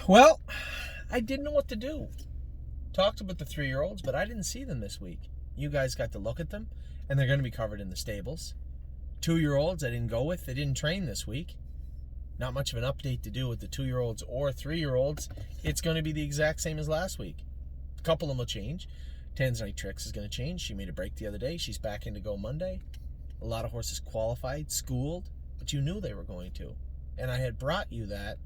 Well, I didn't know what to do. Talked about the 3-year-olds, but I didn't see them this week. You guys got to look at them, and they're going to be covered in the stables. 2-year-olds I didn't go with. They didn't train this week. Not much of an update to do with the 2-year-olds or 3-year-olds. It's going to be the exact same as last week. A couple of them will change. Tanzanite Tricks is going to change. She made a break the other day. She's back in to go Monday. A lot of horses qualified, schooled, but you knew they were going to. And I had brought you that.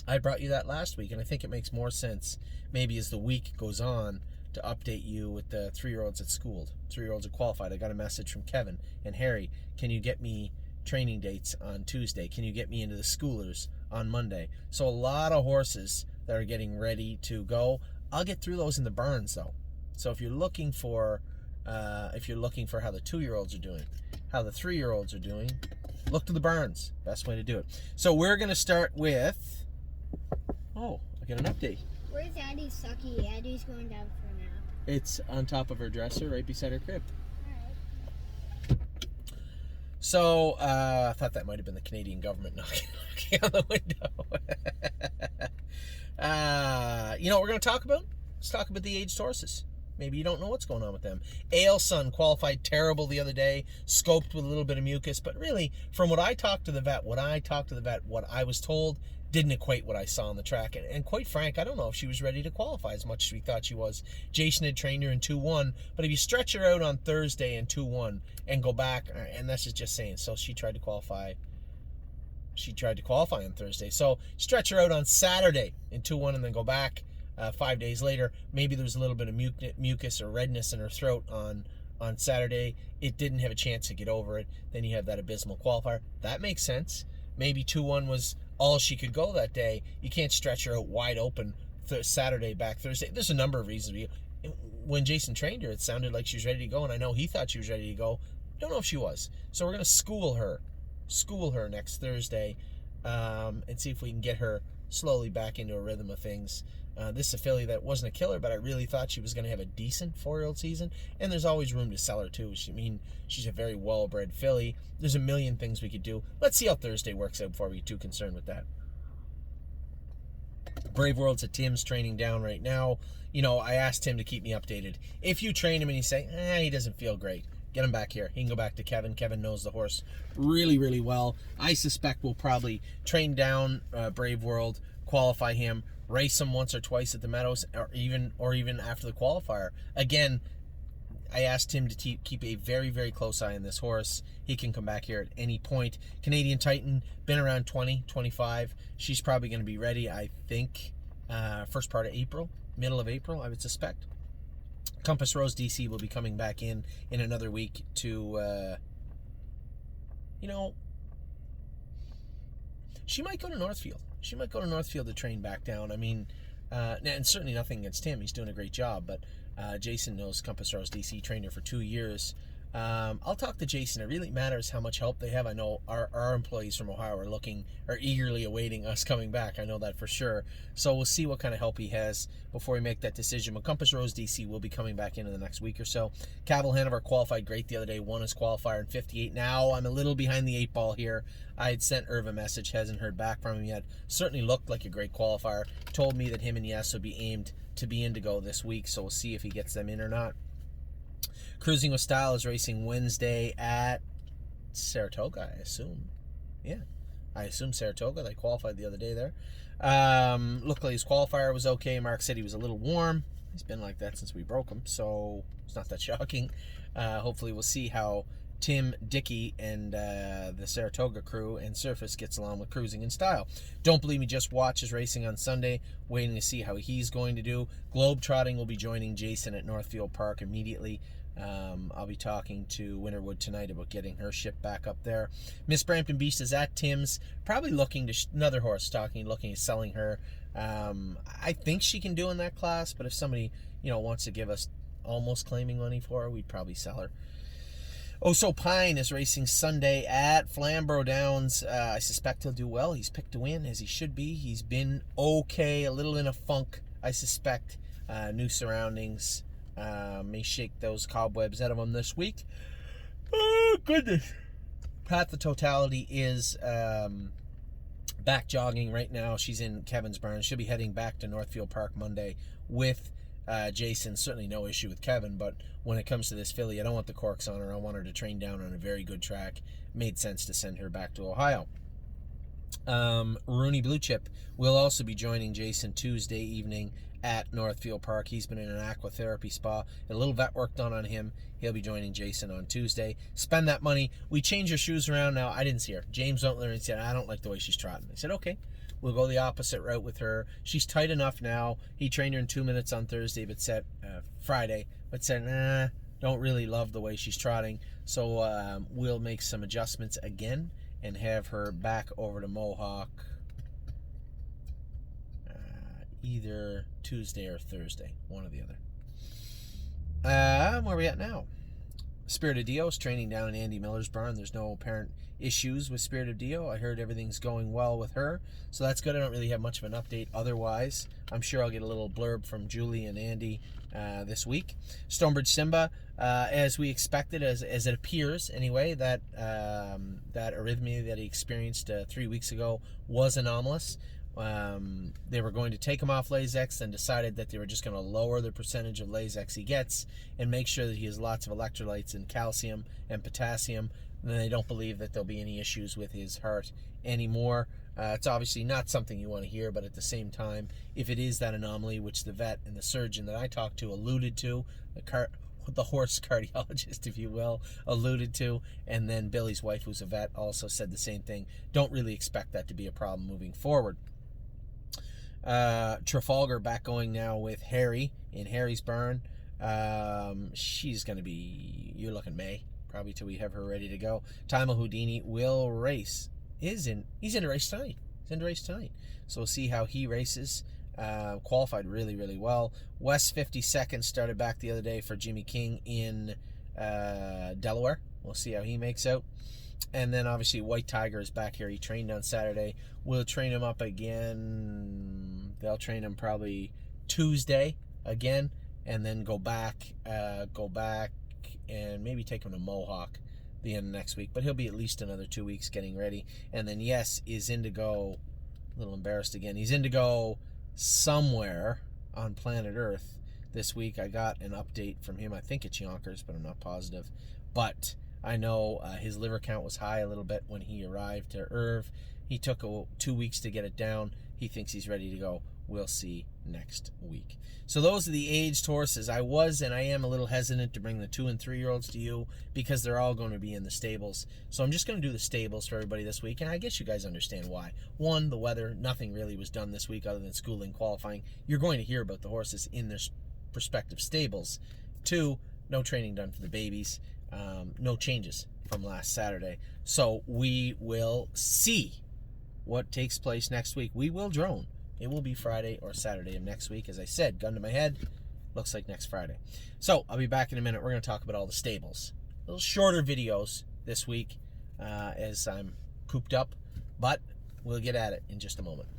I brought you that last week, and I think it makes more sense maybe as the week goes on to update you with the 3-year-olds at schooled. 3-year-olds are qualified. I got a message from Kevin and Harry. Can you get me training dates on Tuesday? Can you get me into the schoolers on Monday? So a lot of horses that are getting ready to go. I'll get through those in the burns though. So if you're looking for how the 2-year-olds are doing, how the 3-year-olds are doing, look to the burns. Best way to do it. So we're going to start with. Oh, I got an update. Where's Addie's sucky? Addie's going down for a nap. It's on top of her dresser, right beside her crib. Alright. So, I thought that might have been the Canadian government knocking on the window. You know what we're going to talk about? Let's talk about the aged horses. Maybe you don't know what's going on with them. Ailsun qualified terrible the other day, scoped with a little bit of mucus, but really, from what I talked to the vet, what I was told, didn't equate what I saw on the track. And quite frank, I don't know if she was ready to qualify as much as we thought she was. Jason had trained her in 2-1, but if you stretch her out on Thursday in 2-1 and go back, and that's just saying, so she tried to qualify. She tried to qualify on Thursday. So stretch her out on Saturday in 2-1 and then go back 5 days later. Maybe there was a little bit of mucus or redness in her throat on Saturday. It didn't have a chance to get over it. Then you have that abysmal qualifier. That makes sense. Maybe 2-1 was all she could go that day. You can't stretch her out wide open Saturday back Thursday. There's a number of reasons. When Jason trained her, it sounded like she was ready to go, and I know he thought she was ready to go. Don't know if she was. So we're going to school her next Thursday, and see if we can get her slowly back into a rhythm of things. This is a filly that wasn't a killer, but I really thought she was going to have a decent 4-year-old season, and there's always room to sell her too. She's a very well-bred filly. There's a million things we could do. Let's see how Thursday works out before we get too concerned with that. Brave World's at Tim's training down right now. You know, I asked him to keep me updated. If you train him and you say, he doesn't feel great, get him back here. He can go back to Kevin. Kevin knows the horse really, really well. I suspect we'll probably train down Brave World, qualify him, race him once or twice at the Meadows, or even after the qualifier. Again, I asked him to keep a very, very close eye on this horse. He can come back here at any point. Canadian Titan, been around 20, 25. She's probably going to be ready, I think, first part of April, middle of April, I would suspect. Compass Rose DC will be coming back in another week to, she might go to Northfield. She might go to Northfield to train back down. I mean, and certainly nothing against him. He's doing a great job, but Jason knows Compass Rose DC, trained her for 2 years. I'll talk to Jason. It really matters how much help they have. I know our employees from Ohio are eagerly awaiting us coming back. I know that for sure. So we'll see what kind of help he has before we make that decision. But Compass Rose DC will be coming back in the next week or so. Cavill Hanover qualified great the other day. Won his qualifier in 58. Now I'm a little behind the 8 ball here. I had sent Irv a message. Hasn't heard back from him yet. Certainly looked like a great qualifier. Told me that him and Yes would be aimed to be Indigo this week. So we'll see if he gets them in or not. Cruising with Style is racing Wednesday at Saratoga, I assume. Yeah, I assume Saratoga. They qualified the other day there. Looked like his qualifier was okay. Mark said he was a little warm. He's been like that since we broke him, so it's not that shocking. Hopefully we'll see how Tim, Dickey, and the Saratoga crew and Surface gets along with Cruising in Style. Don't Believe Me, Just Watch is racing on Sunday, waiting to see how he's going to do. Globetrotting will be joining Jason at Northfield Park immediately. I'll be talking to Winterwood tonight about getting her ship back up there. Miss Brampton Beast is at Tim's, probably looking to another horse looking at selling her. I think she can do in that class, but if somebody wants to give us almost claiming money for her, we'd probably sell her. Oso Pine is racing Sunday at Flamborough Downs. I suspect he'll do well. He's picked to win, as he should be. He's been okay, a little in a funk, I suspect. New surroundings may shake those cobwebs out of him this week. Oh, goodness. Path to Totality is back jogging right now. She's in Kevin's barn. She'll be heading back to Northfield Park Monday with Jason. Certainly no issue with Kevin, but when it comes to this filly, I don't want the corks on her. I want her to train down on a very good track. Made sense to send her back to Ohio. Rooney Blue Chip will also be joining Jason Tuesday evening at Northfield Park. He's been in an aquatherapy spa. A little vet work done on him. He'll be joining Jason on Tuesday. Spend that money. We change her shoes around now. I didn't see her. James Ontler said, I don't like the way she's trotting. I said, okay, we'll go the opposite route with her. She's tight enough now. He trained her in 2 minutes on Thursday, but said Friday, but said, don't really love the way she's trotting. So we'll make some adjustments again and have her back over to Mohawk either Tuesday or Thursday, one or the other. Where are we at now? Spirit of Dio's training down in Andy Miller's barn. There's no apparent issues with Spirit of Dio. I heard everything's going well with her, so that's good. I don't really have much of an update otherwise. I'm sure I'll get a little blurb from Julie and Andy this week. Stonebridge Simba, as we expected, as it appears anyway, that arrhythmia that he experienced 3 weeks ago was anomalous. They were going to take him off Lasix, then decided that they were just going to lower the percentage of Lasix he gets and make sure that he has lots of electrolytes and calcium and potassium. And they don't believe that there'll be any issues with his heart anymore. It's obviously not something you want to hear, but at the same time, if it is that anomaly, which the vet and the surgeon that I talked to alluded to, the horse cardiologist, if you will, alluded to, and then Billy's wife, who's a vet, also said the same thing, don't really expect that to be a problem moving forward. Trafalgar back going now with Harry in Harry's barn. She's going to be, you're looking May, probably till we have her ready to go. Timo Houdini will race. He's in a race tonight. He's in a race tonight. So we'll see how he races. Qualified really, really well. West 52nd started back the other day for Jimmy King in Delaware. We'll see how he makes out. And then obviously White Tiger is back here. He trained on Saturday. We'll train him up again. They'll train him probably Tuesday again, and then go back and maybe take him to Mohawk the end of next week. But he'll be at least another 2 weeks getting ready. And then Yes is in to go, a little embarrassed again. He's in to go somewhere on planet Earth this week. I got an update from him. I think it's Yonkers, but I'm not positive. But I know his liver count was high a little bit when he arrived to Irv. He took 2 weeks to get it down. He thinks he's ready to go. We'll see next week. So those are the aged horses. I was and I am a little hesitant to bring the 2 and 3 year olds to you because they're all going to be in the stables. So I'm just going to do the stables for everybody this week, and I guess you guys understand why. One, the weather. Nothing really was done this week other than schooling, qualifying. You're going to hear about the horses in their respective stables. 2, no training done for the babies. No changes from last Saturday. So we will see what takes place next week. We will drone. It will be Friday or Saturday of next week. As I said, gun to my head, looks like next Friday. So I'll be back in a minute. We're going to talk about all the stables. A little shorter videos this week as I'm cooped up, but we'll get at it in just a moment.